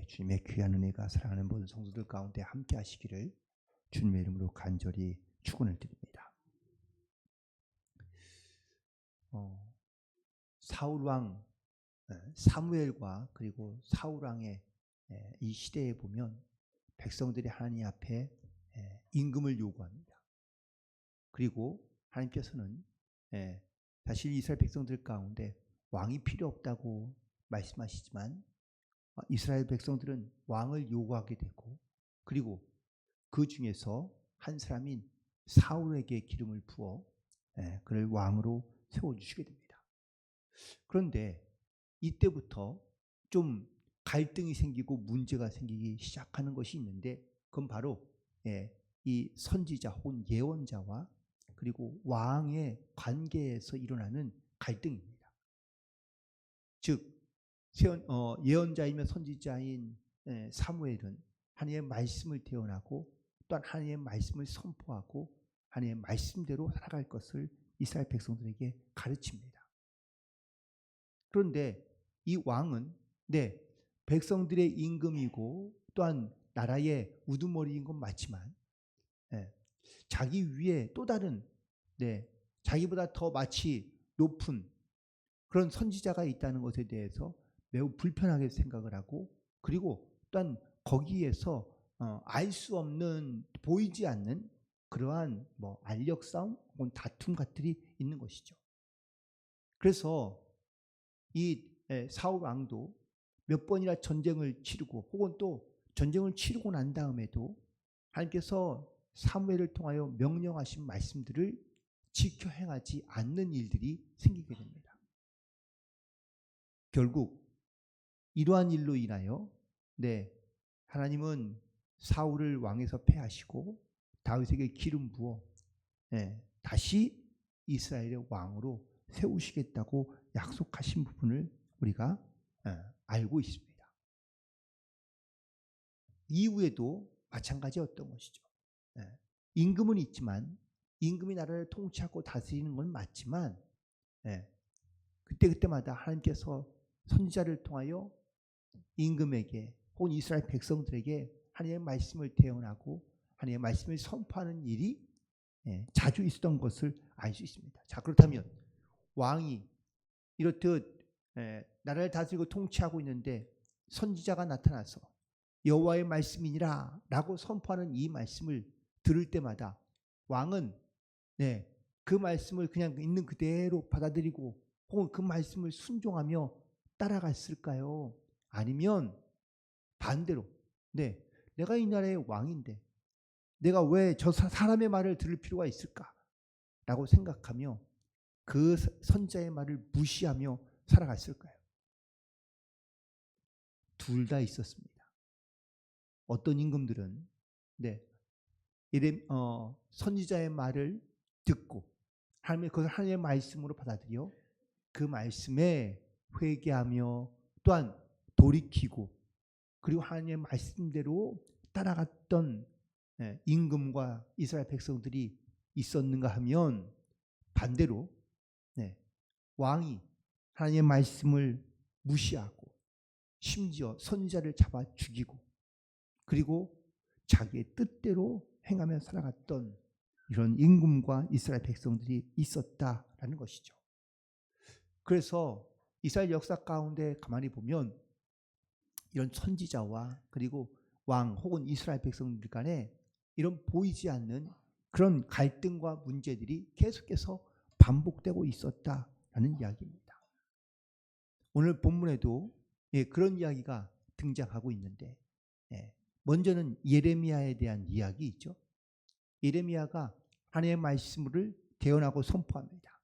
주님의 귀한 은혜가 사랑하는 모든 성도들 가운데 함께 하시기를 주님의 이름으로 간절히 축원을 드립니다. 사울 왕 사무엘과 그리고 사울 왕의 이 시대에 보면 백성들이 하나님 앞에 임금을 요구합니다. 그리고 하나님께서는 사실 이스라엘 백성들 가운데 왕이 필요 없다고 말씀하시지만 이스라엘 백성들은 왕을 요구하게 되고, 그리고 그 중에서 한 사람인 사울에게 기름을 부어 그를 왕으로 세워주시게 됩니다. 그런데 이때부터 좀 갈등이 생기고 문제가 생기기 시작하는 것이 있는데, 그건 바로 이 선지자 혹은 예언자와 그리고 왕의 관계에서 일어나는 갈등입니다. 즉 예언자이며 선지자인 사무엘은 하나님의 말씀을 대언하고 또한 하나님의 말씀을 선포하고 하나님의 말씀대로 살아갈 것을 이스라엘 백성들에게 가르칩니다. 그런데 이 왕은 백성들의 임금이고 또한 나라의 우두머리인 건 맞지만 자기 위에 또 다른 자기보다 더 마치 높은 그런 선지자가 있다는 것에 대해서 매우 불편하게 생각을 하고, 그리고 또한 거기에서 알 수 없는, 보이지 않는 그러한 알력 싸움 혹은 다툼 같들이 있는 것이죠. 그래서 이 사울 왕도 몇 번이나 전쟁을 치르고 혹은 또 전쟁을 치르고 난 다음에도 하나님께서 사무엘을 통하여 명령하신 말씀들을 지켜 행하지 않는 일들이 생기게 됩니다. 결국 이러한 일로 인하여 하나님은 사울을 왕에서 패하시고 다윗에게 기름 부어 다시 이스라엘의 왕으로 세우시겠다고 약속하신 부분을 우리가 알고 있습니다. 이후에도 마찬가지였던 것이죠. 임금은 있지만 임금이 나라를 통치하고 다스리는 건 맞지만 그때마다 하나님께서 선지자를 통하여 임금에게 혹은 이스라엘 백성들에게 하나님의 말씀을 대언하고 하나님의 말씀을 선포하는 일이 자주 있었던 것을 알 수 있습니다. 자, 그렇다면 왕이 이렇듯 나라를 다스리고 통치하고 있는데 선지자가 나타나서 여호와의 말씀이니라 라고 선포하는 이 말씀을 들을 때마다 왕은 그 말씀을 그냥 있는 그대로 받아들이고 혹은 그 말씀을 순종하며 따라갔을까요? 아니면 반대로 내가 이 나라의 왕인데 내가 왜 저 사람의 말을 들을 필요가 있을까? 라고 생각하며 그 선지자의 말을 무시하며 살아갔을까요? 둘 다 있었습니다. 어떤 임금들은 선지자의 말을 듣고 그것을 하나님의 말씀으로 받아들여 그 말씀에 회개하며 또한 돌이키고 그리고 하나님의 말씀대로 따라갔던 임금과 이스라엘 백성들이 있었는가 하면, 반대로 왕이 하나님의 말씀을 무시하고 심지어 선지자를 잡아 죽이고 그리고 자기의 뜻대로 행하며 살아갔던 이런 임금과 이스라엘 백성들이 있었다라는 것이죠. 그래서 이스라엘 역사 가운데 가만히 보면 이런 선지자와 그리고 왕 혹은 이스라엘 백성들 간에 이런 보이지 않는 그런 갈등과 문제들이 계속해서 반복되고 있었다라는 이야기입니다. 오늘 본문에도 그런 이야기가 등장하고 있는데, 먼저는 예레미야에 대한 이야기 있죠. 예레미야가 하나님의 말씀을 대언하고 선포합니다.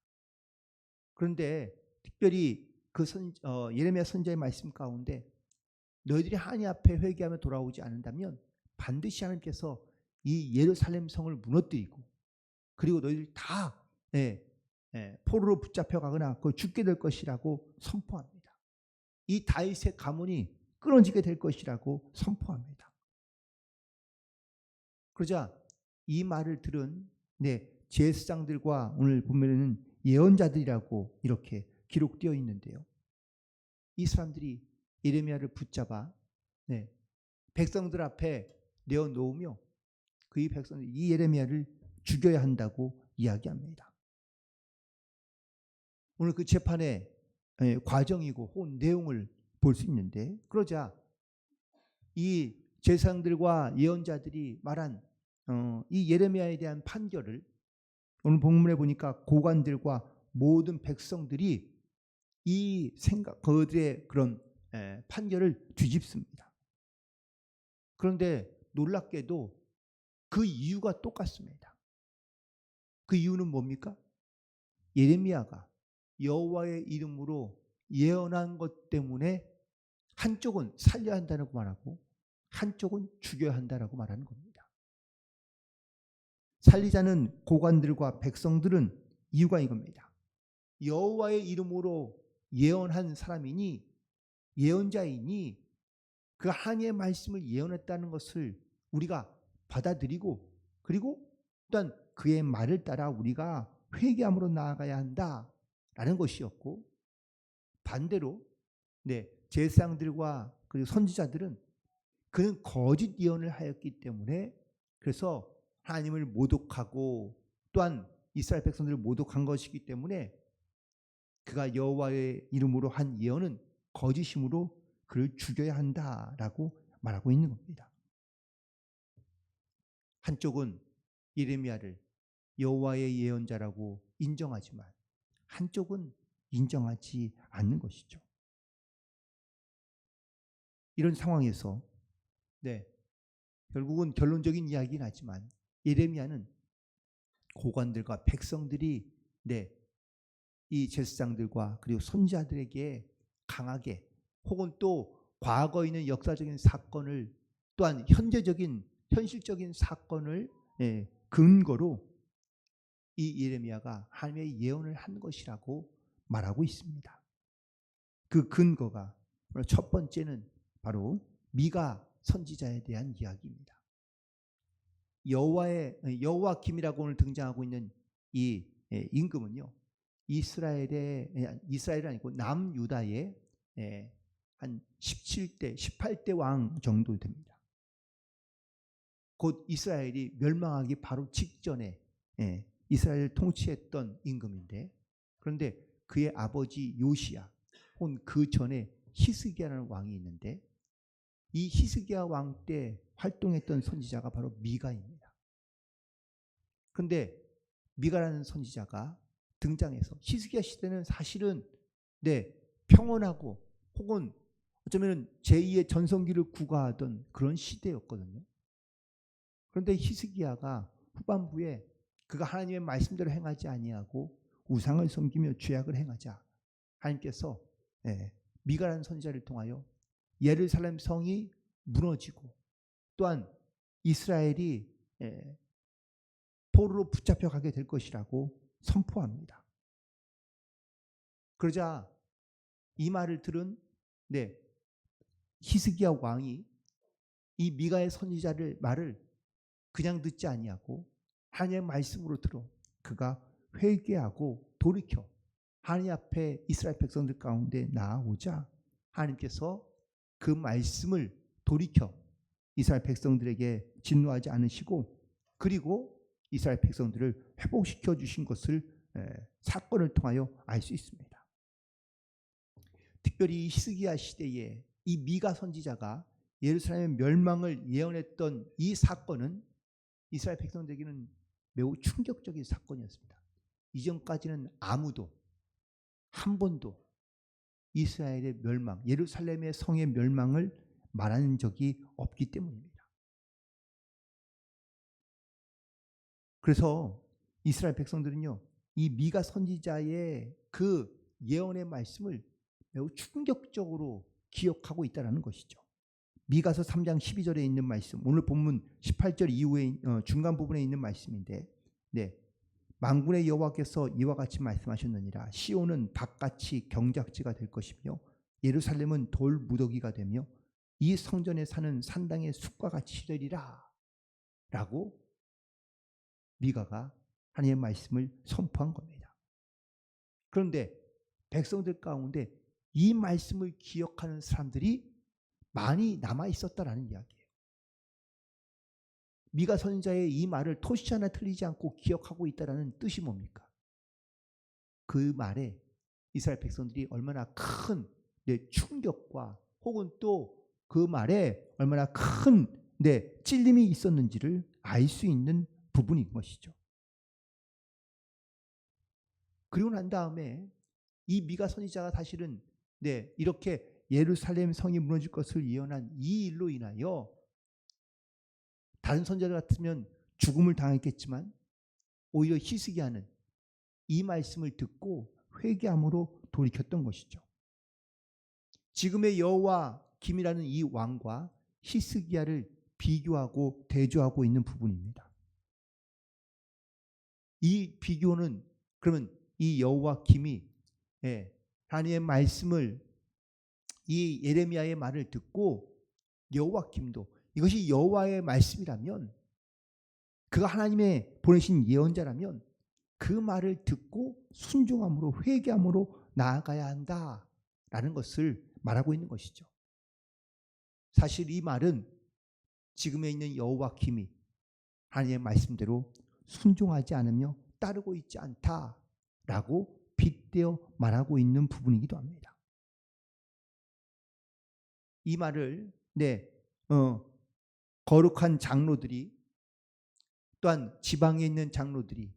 그런데 특별히 그 예레미야 선지자의 말씀 가운데 너희들이 하나님 앞에 회개하며 돌아오지 않는다면 반드시 하나님께서 이 예루살렘 성을 무너뜨리고 그리고 너희들 다 포로로 붙잡혀 가거나 죽게 될 것이라고 선포합니다. 이 다윗의 가문이 끊어지게 될 것이라고 선포합니다. 그러자 이 말을 들은 제사장들과 오늘 보면은 예언자들이라고 이렇게 기록되어 있는데요. 이 사람들이 예레미야를 붙잡아 네, 백성들 앞에 내어놓으며 그 백성들 이 예레미야를 죽여야 한다고 이야기합니다. 오늘 그 재판의 과정이고 혹은 내용을 볼 수 있는데, 그러자 이 제사장들과 예언자들이 말한 이 예레미야에 대한 판결을 오늘 본문에 보니까 고관들과 모든 백성들이 이 생각, 그들의 그런 판결을 뒤집습니다. 그런데 놀랍게도 그 이유가 똑같습니다. 그 이유는 뭡니까? 예레미야가 여호와의 이름으로 예언한 것 때문에 한쪽은 살려야 한다고 말하고 한쪽은 죽여야 한다고 말하는 겁니다. 살리자는 고관들과 백성들은 이유가 이겁니다. 여호와의 이름으로 예언한 사람이니 예언자이니 그 하나님의 말씀을 예언했다는 것을 우리가 받아들이고 그리고 또한 그의 말을 따라 우리가 회개함으로 나아가야 한다라는 것이었고, 반대로 제사장들과 그리고 선지자들은 그는 거짓 예언을 하였기 때문에 그래서 하나님을 모독하고 또한 이스라엘 백성들을 모독한 것이기 때문에 그가 여호와의 이름으로 한 예언은 거짓임으로 그를 죽여야 한다라고 말하고 있는 겁니다. 한쪽은 예레미야를 여호와의 예언자라고 인정하지만 한쪽은 인정하지 않는 것이죠. 이런 상황에서 결국은 결론적인 이야기는 하지만 예레미야는 고관들과 백성들이 이 제사장들과 그리고 선지자들에게 강하게 혹은 또 과거에 있는 역사적인 사건을 또한 현실적인 사건을 근거로 이 예레미야가 하나님의 예언을 한 것이라고 말하고 있습니다. 그 근거가 첫 번째는 바로 미가 선지자에 대한 이야기입니다. 여호와김이라고 오늘 등장하고 있는 이 임금은요, 이스라엘이 아니고 남유다의 한 17대, 18대 왕 정도 됩니다. 곧 이스라엘이 멸망하기 바로 직전에 이스라엘을 통치했던 임금인데, 그런데 그의 아버지 요시야 혹은 그 전에 히스기야라는 왕이 있는데 이 히스기야 왕 때 활동했던 선지자가 바로 미가입니다. 그런데 미가라는 선지자가 등장해서 히스기야 시대는 사실은 평온하고 혹은 어쩌면 제2의 전성기를 구가하던 그런 시대였거든요. 그런데 히스기야가 후반부에 그가 하나님의 말씀대로 행하지 아니하고 우상을 섬기며 죄악을 행하자 하나님께서 미가라는 선지자를 통하여 예루살렘 성이 무너지고 또한 이스라엘이 포로로 붙잡혀가게 될 것이라고 선포합니다. 그러자 이 말을 들은 히스기야 왕이 이 미가의 선지자를 말을 그냥 듣지 아니하고 하나님의 말씀으로 들어 그가 회개하고 돌이켜 하나님 앞에 이스라엘 백성들 가운데 나아오자 하나님께서 그 말씀을 돌이켜 이스라엘 백성들에게 진노하지 않으시고 그리고 이스라엘 백성들을 회복시켜 주신 것을 사건을 통하여 알 수 있습니다. 특별히 히스기야 시대에 이 미가 선지자가 예루살렘의 멸망을 예언했던 이 사건은 이스라엘 백성들에게는 매우 충격적인 사건이었습니다. 이전까지는 아무도 한 번도 이스라엘의 멸망, 예루살렘의 성의 멸망을 말하는 적이 없기 때문입니다. 그래서 이스라엘 백성들은요, 이 미가 선지자의 그 예언의 말씀을 매우 충격적으로 기억하고 있다는 것이죠. 미가서 3장 12절에 있는 말씀, 오늘 본문 18절 이후에 중간 부분에 있는 말씀인데, 만군의 여호와께서 이와 같이 말씀하셨느니라. 시온은 밭같이 경작지가 될 것이며 예루살렘은 돌 무더기가 되며 이 성전에 사는 산당의 숲과 같이 되리라 라고 미가가 하나님의 말씀을 선포한 겁니다. 그런데 백성들 가운데 이 말씀을 기억하는 사람들이 많이 남아 있었다라는 이야기예요. 미가 선지자의 이 말을 토시 하나 틀리지 않고 기억하고 있다라는 뜻이 뭡니까? 그 말에 이스라엘 백성들이 얼마나 큰 충격과 혹은 또 그 말에 얼마나 큰 찔림이 있었는지를 알 수 있는 부분인 것이죠. 그리고 난 다음에 이 미가 선지자가 사실은 이렇게 예루살렘 성이 무너질 것을 예언한 이 일로 인하여 다른 선지자 같으면 죽음을 당했겠지만 오히려 히스기야는 이 말씀을 듣고 회개함으로 돌이켰던 것이죠. 지금의 여호와 김이라는 이 왕과 히스기야를 비교하고 대조하고 있는 부분입니다. 이 비교는 그러면 이 여호와 김이 하나님의 말씀을 이 예레미야의 말을 듣고 여호와 김도 이것이 여호와의 말씀이라면 그가 하나님의 보내신 예언자라면 그 말을 듣고 순종함으로 회개함으로 나아가야 한다라는 것을 말하고 있는 것이죠. 사실 이 말은 지금에 있는 여호와 김이 하나님의 말씀대로 순종하지 않으며 따르고 있지 않다라고 빗대어 말하고 있는 부분이기도 합니다. 이 말을 거룩한 장로들이 또한 지방에 있는 장로들이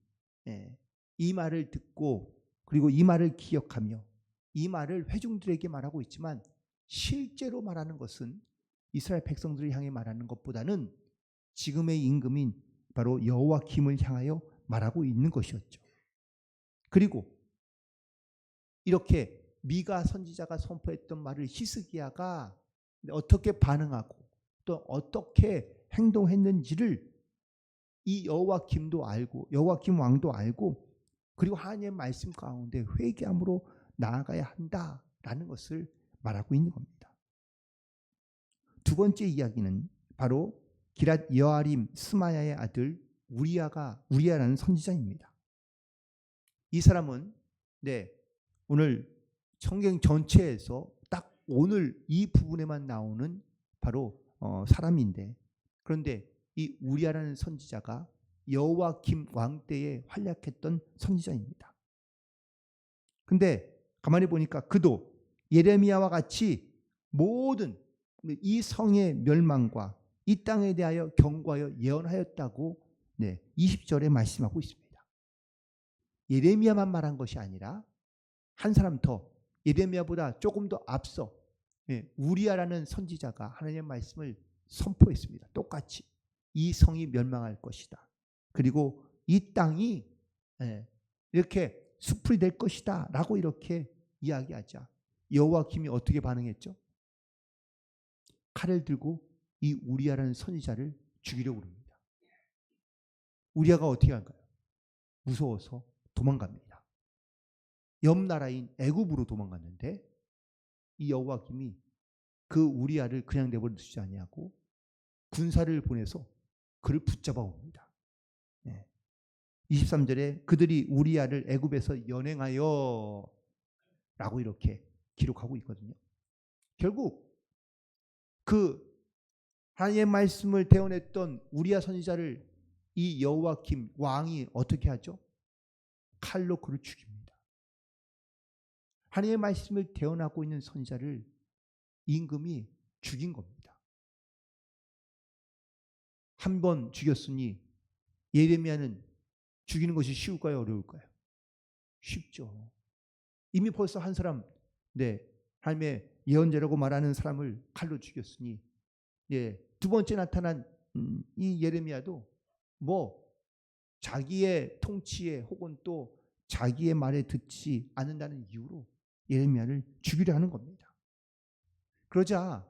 이 말을 듣고 그리고 이 말을 기억하며 이 말을 회중들에게 말하고 있지만 실제로 말하는 것은 이스라엘 백성들을 향해 말하는 것보다는 지금의 임금인 바로 여호와 김을 향하여 말하고 있는 것이었죠. 그리고 이렇게 미가 선지자가 선포했던 말을 히스기야가 어떻게 반응하고 또 어떻게 행동했는지를 이 여호와 김도 알고 여호와 김 왕도 알고 그리고 하나님의 말씀 가운데 회개함으로 나아가야 한다라는 것을 말하고 있는 겁니다. 두 번째 이야기는 바로 기랏 여아림 스마야의 아들 우리야라는 선지자입니다. 이 사람은 오늘 성경 전체에서 딱 오늘 이 부분에만 나오는 바로 사람인데 그런데 이 우리야라는 선지자가 여호와 김 왕 때에 활약했던 선지자입니다. 근데 가만히 보니까 그도 예레미야와 같이 모든 이 성의 멸망과 이 땅에 대하여 경고하여 예언하였다고 20절에 말씀하고 있습니다. 예레미야만 말한 것이 아니라 한 사람 더 예레미야보다 조금 더 앞서 우리야라는 선지자가 하나님의 말씀을 선포했습니다. 똑같이 이 성이 멸망할 것이다. 그리고 이 땅이 이렇게 수풀이 될 것이다 라고 이렇게 이야기하자 여호와 김이 어떻게 반응했죠? 칼을 들고 이 우리야라는 선지자를 죽이려고 합니다. 우리야가 어떻게 할까요? 무서워서 도망갑니다. 옆 나라인 애굽으로 도망갔는데 이 여호와 김이 그 우리야를 그냥 내버려 두지 아니하고 군사를 보내서 그를 붙잡아 옵니다. 23절에 그들이 우리야를 애굽에서 연행하여 라고 이렇게 기록하고 있거든요. 결국 그 하나님의 말씀을 대언했던 우리야 선지자를 이 여호와 김 왕이 어떻게 하죠? 칼로 그를 죽입니다. 하나님의 말씀을 대언하고 있는 선지자를 임금이 죽인 겁니다. 한 번 죽였으니 예레미야는 죽이는 것이 쉬울까요? 어려울까요? 쉽죠. 이미 벌써 한 사람, 하나님의 예언자라고 말하는 사람을 칼로 죽였으니, 두 번째 나타난 이 예레미야도 자기의 통치에 혹은 또 자기의 말에 듣지 않는다는 이유로 예레미야를 죽이려 하는 겁니다. 그러자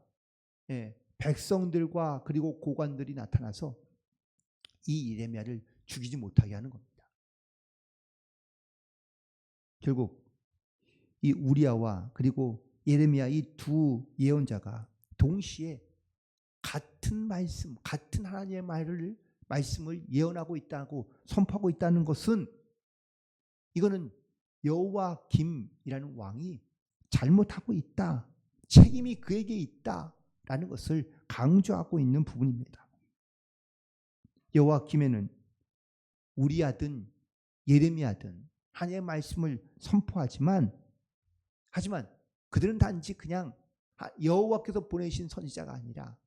백성들과 그리고 고관들이 나타나서 이 예레미야를 죽이지 못하게 하는 겁니다. 결국 이 우리야와 그리고 예레미야 이 두 예언자가 동시에 같은 말씀, 같은 하나님의 말씀을 예언하고 있다고 선포하고 있다는 것은 이거는 여호와 김이라는 왕이 잘못하고 있다. 책임이 그에게 있다. 라는 것을 강조하고 있는 부분입니다. 여호와김에는 우리야든 예레미야든 하나님의 말씀을 선포하지만 그들은 단지 그냥 여호와께서 보내신 선지자가 아니라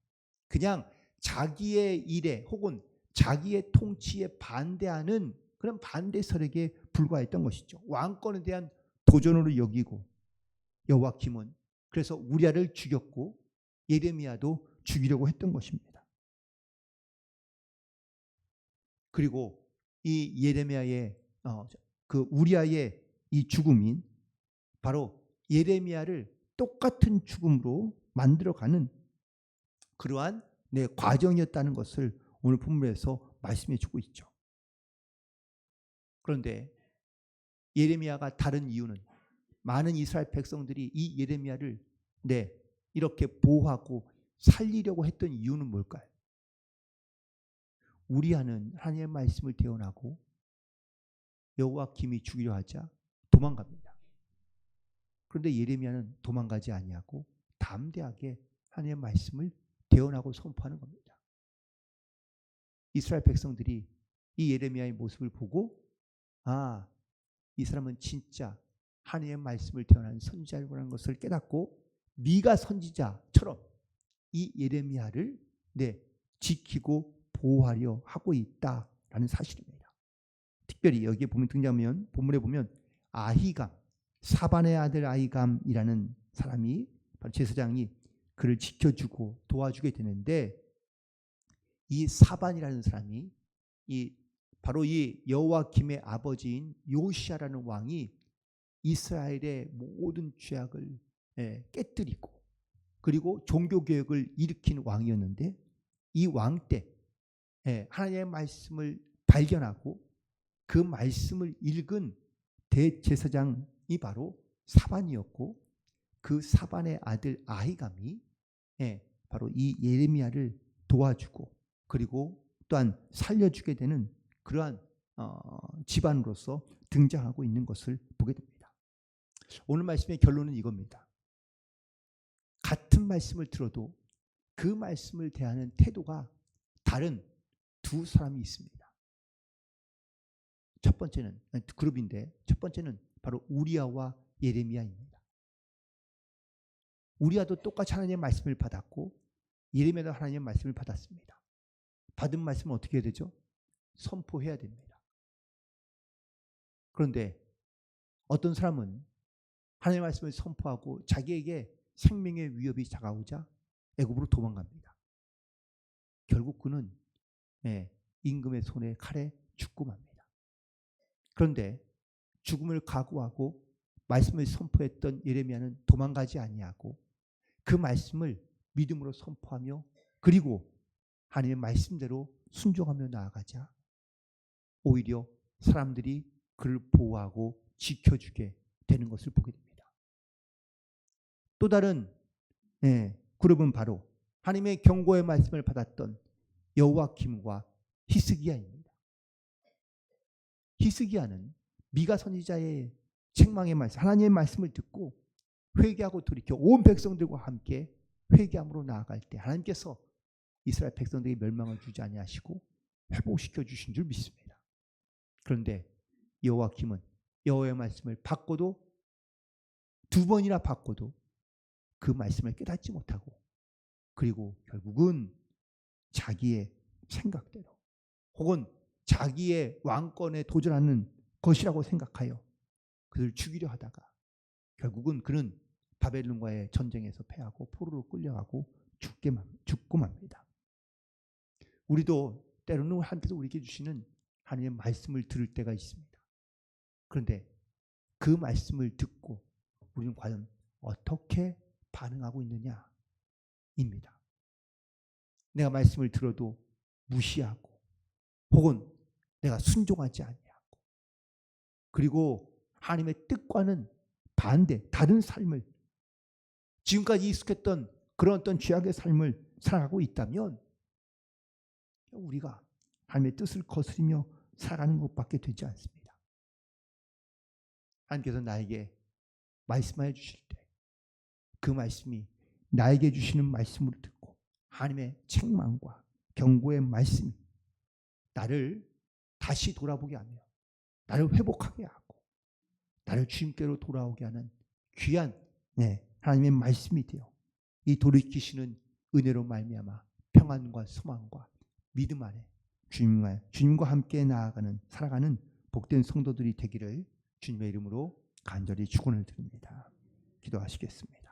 그냥 자기의 일에 혹은 자기의 통치에 반대하는 그런 반대 세력에 불과했던 것이죠. 왕권에 대한 도전으로 여기고 여호와김은 그래서 우리야를 죽였고 예레미야도 죽이려고 했던 것입니다. 그리고 이 예레미야의 그 우리야의 이 죽음인 바로 예레미야를 똑같은 죽음으로 만들어가는 그러한 과정이었다는 것을 오늘 본문에서 말씀해 주고 있죠. 그런데 예레미야가 다른 이유는 많은 이스라엘 백성들이 이 예레미야를 이렇게 보호하고 살리려고 했던 이유는 뭘까요? 우리야는 하나님의 말씀을 대언하고 여호와김이 죽이려 하자 도망갑니다. 그런데 예레미야는 도망가지 아니하고 담대하게 하나님의 말씀을 대언하고 선포하는 겁니다. 이스라엘 백성들이 이 예레미야의 모습을 보고 이 사람은 진짜 하나님의 말씀을 대언하는 선지자라는 것을 깨닫고 미가 선지자처럼 이 예레미야를 지키고 보호하려 하고 있다라는 사실입니다. 특별히 여기에 보면 등장하면 본문에 보면 아히감, 사반의 아들 아히감이라는 사람이 바로 제사장이 그를 지켜주고 도와주게 되는데 이 사반이라는 사람이 바로 이 여호와김의 아버지인 요시야라는 왕이 이스라엘의 모든 죄악을 깨뜨리고 그리고 종교개혁을 일으킨 왕이었는데 이 왕 때 하나님의 말씀을 발견하고 그 말씀을 읽은 대제사장이 바로 사반이었고 그 사반의 아들 아히감이 바로 이 예레미야를 도와주고 그리고 또한 살려주게 되는 그러한 집안으로서 등장하고 있는 것을 보게 됩니다. 오늘 말씀의 결론은 이겁니다. 같은 말씀을 들어도 그 말씀을 대하는 태도가 다른 두 사람이 있습니다. 첫 번째는 그룹인데 첫 번째는 바로 우리야와 예레미야입니다. 우리야도 똑같이 하나님의 말씀을 받았고 예레미야도 하나님의 말씀을 받았습니다. 받은 말씀은 어떻게 해야 되죠? 선포해야 됩니다. 그런데 어떤 사람은 하나님의 말씀을 선포하고 자기에게 생명의 위협이 다가오자 애굽으로 도망갑니다. 결국 그는 임금의 손에 칼에 죽고 맙니다. 그런데 죽음을 각오하고 말씀을 선포했던 예레미야는 도망가지 아니하고 그 말씀을 믿음으로 선포하며 그리고 하나님의 말씀대로 순종하며 나아가자 오히려 사람들이 그를 보호하고 지켜주게 되는 것을 보게 됩니다. 또 다른 그룹은 바로 하나님의 경고의 말씀을 받았던 여호와김과 히스기야입니다. 히스기야는 미가 선지자의 책망의 말씀, 하나님의 말씀을 듣고 회개하고 돌이켜 온 백성들과 함께 회개함으로 나아갈 때 하나님께서 이스라엘 백성들에게 멸망을 주지 아니하시고 회복시켜 주신 줄 믿습니다. 그런데 여호와김은 여호와의 말씀을 받고도 두 번이나 받고도 그 말씀을 깨닫지 못하고 그리고 결국은 자기의 생각대로 혹은 자기의 왕권에 도전하는 것이라고 생각하여 그를 죽이려 하다가 결국은 그는 바벨론과의 전쟁에서 패하고 포로로 끌려가고 죽고 맙니다. 우리도 때로는 하나님께서 우리에게 주시는 하나님의 말씀을 들을 때가 있습니다. 그런데 그 말씀을 듣고 우리는 과연 어떻게 반응하고 있느냐입니다. 내가 말씀을 들어도 무시하고 혹은 내가 순종하지 아니하고 그리고 하나님의 뜻과는 반대 다른 삶을 지금까지 익숙했던 그런 어떤 죄악의 삶을 살아가고 있다면 우리가 하나님의 뜻을 거스리며 살아가는 것밖에 되지 않습니다. 하나님께서 나에게 말씀하여 주실 때 그 말씀이 나에게 주시는 말씀으로 듣고 하나님의 책망과 경고의 말씀이 나를 다시 돌아보게 하며 나를 회복하게 하고 나를 주님께로 돌아오게 하는 귀한 하나님의 말씀이 되어 이 돌이키시는 은혜로 말미암아 평안과 소망과 믿음 안에 주님과 함께 나아가는 살아가는 복된 성도들이 되기를 주님의 이름으로 간절히 축원을 드립니다. 기도하시겠습니다.